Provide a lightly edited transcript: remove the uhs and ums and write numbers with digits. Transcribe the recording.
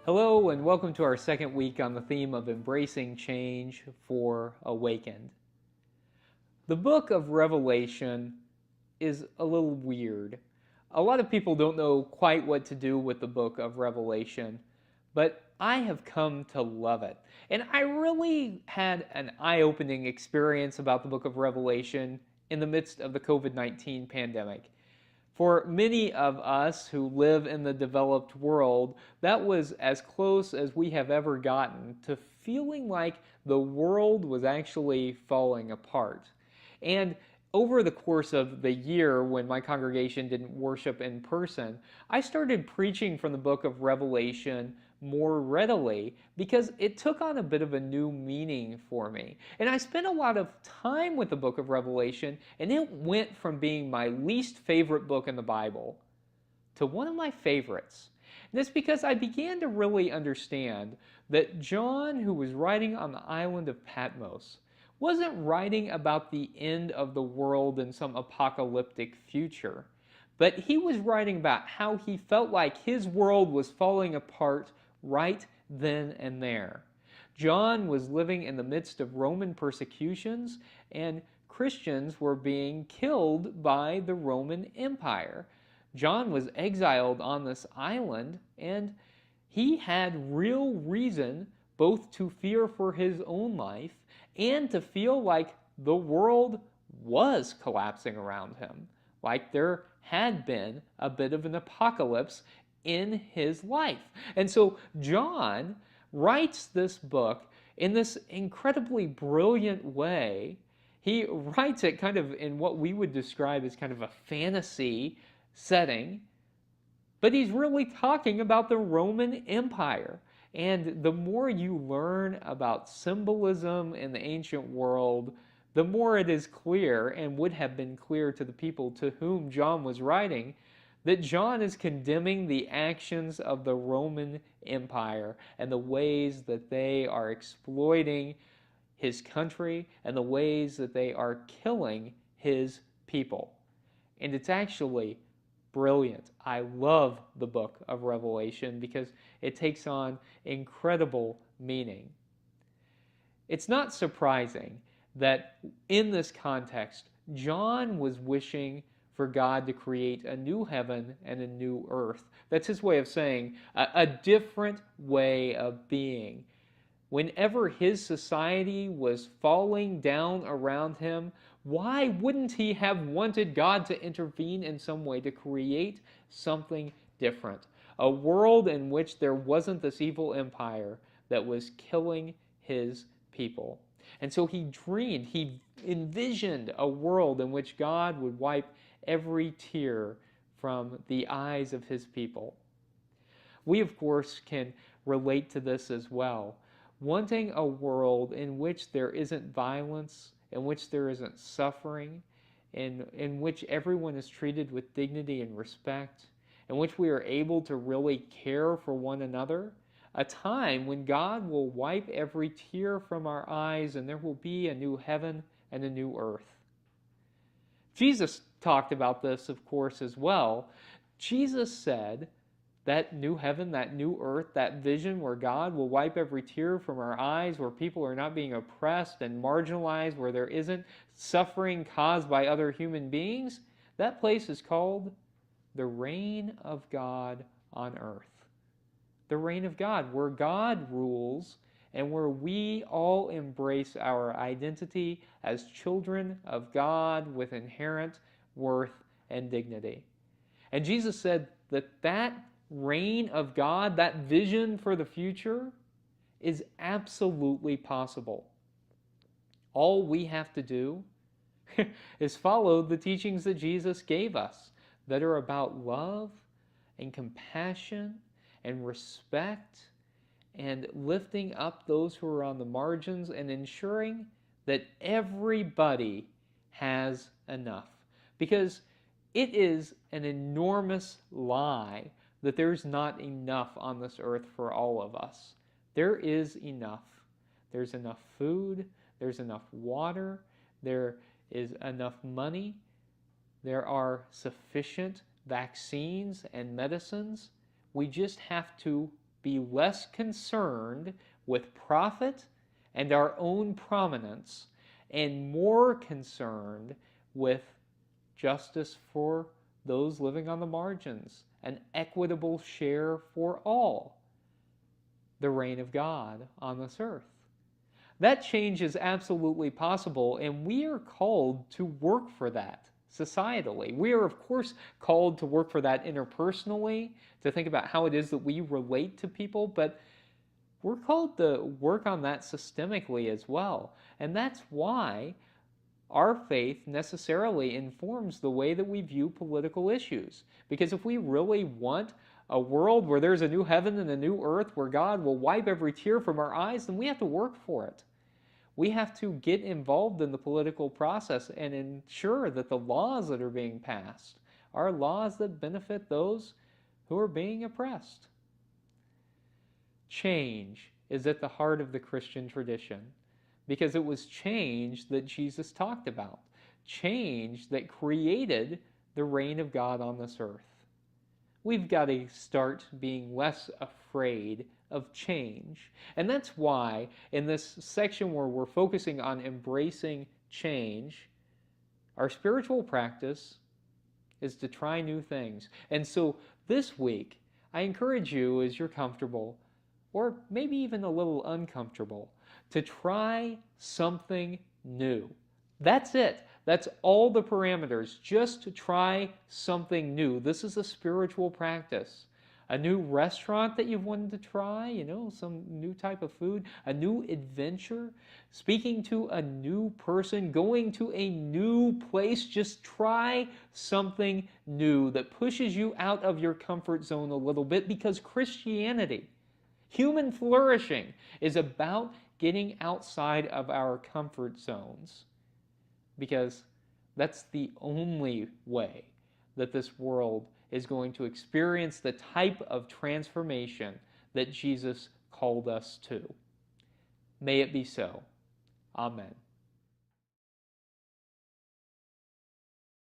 Hello, and welcome to our second week on the theme of embracing change for Awakened. The book of Revelation is a little weird. A lot of people don't know quite what to do with the book of Revelation, but I have come to love it. And I really had an eye-opening experience about the book of Revelation in the midst of the COVID-19 pandemic. For many of us who live in the developed world, that was as close as we have ever gotten to feeling like the world was actually falling apart. And over the course of the year, when my congregation didn't worship in person, I started preaching from the book of Revelation more readily because it took on a bit of a new meaning for me. And I spent a lot of time with the book of Revelation, and it went from being my least favorite book in the Bible to one of my favorites. And it's because I began to really understand that John, who was writing on the island of Patmos, wasn't writing about the end of the world in some apocalyptic future, but he was writing about how he felt like his world was falling apart right then and there. John was living in the midst of Roman persecutions, and Christians were being killed by the Roman Empire. John was exiled on this island, and he had real reason both to fear for his own life and to feel like the world was collapsing around him, like there had been a bit of an apocalypse in his life. And so John writes this book in this incredibly brilliant way. He writes it kind of in what we would describe as kind of a fantasy setting, but he's really talking about the Roman Empire. And the more you learn about symbolism in the ancient world, the more it is clear, and would have been clear to the people to whom John was writing, that John is condemning the actions of the Roman Empire and the ways that they are exploiting his country and the ways that they are killing his people. And it's actually brilliant. I love the book of Revelation because it takes on incredible meaning. It's not surprising that in this context, John was wishing for God to create a new heaven and a new earth. That's his way of saying a different way of being. Whenever his society was falling down around him, why wouldn't he have wanted God to intervene in some way to create something different? A world in which there wasn't this evil empire that was killing his people. And so he dreamed, he envisioned a world in which God would wipe every tear from the eyes of his people. We, of course, can relate to this as well. Wanting a world in which there isn't violence, in which there isn't suffering, in which everyone is treated with dignity and respect, in which we are able to really care for one another, a time when God will wipe every tear from our eyes and there will be a new heaven and a new earth. Jesus talked about this, of course, as well. Jesus said that new heaven, that new earth, that vision where God will wipe every tear from our eyes, where people are not being oppressed and marginalized, where there isn't suffering caused by other human beings, that place is called the reign of God on earth. The reign of God, where God rules and where we all embrace our identity as children of God with inherent worth and dignity. And Jesus said that reign of God, that vision for the future, is absolutely possible. All we have to do is follow the teachings that Jesus gave us that are about love and compassion and respect and lifting up those who are on the margins and ensuring that everybody has enough. Because it is an enormous lie that there's not enough on this earth for all of us. There is enough. There's enough food, there's enough water, there is enough money, there are sufficient vaccines and medicines. We just have to be less concerned with profit and our own prominence and more concerned with justice for those living on the margins, an equitable share for all, the reign of God on this earth. That change is absolutely possible, and we are called to work for that societally. We are, of course, called to work for that interpersonally, to think about how it is that we relate to people, but we're called to work on that systemically as well. And that's why our faith necessarily informs the way that we view political issues. Because if we really want a world where there's a new heaven and a new earth, where God will wipe every tear from our eyes, then we have to work for it. We have to get involved in the political process and ensure that the laws that are being passed are laws that benefit those who are being oppressed. Change is at the heart of the Christian tradition, because it was change that Jesus talked about, change that created the reign of God on this earth. We've got to start being less afraid of change. And that's why in this section where we're focusing on embracing change, our spiritual practice is to try new things. And so this week, I encourage you, as you're comfortable, or maybe even a little uncomfortable, to try something new. That's it. That's all the parameters. Just to try something new. This is a spiritual practice. A new restaurant that you've wanted to try, some new type of food, a new adventure, speaking to a new person, going to a new place. Just try something new that pushes you out of your comfort zone a little bit, because Christianity, human flourishing, is about getting outside of our comfort zones, because that's the only way that this world is going to experience the type of transformation that Jesus called us to. May it be so. Amen.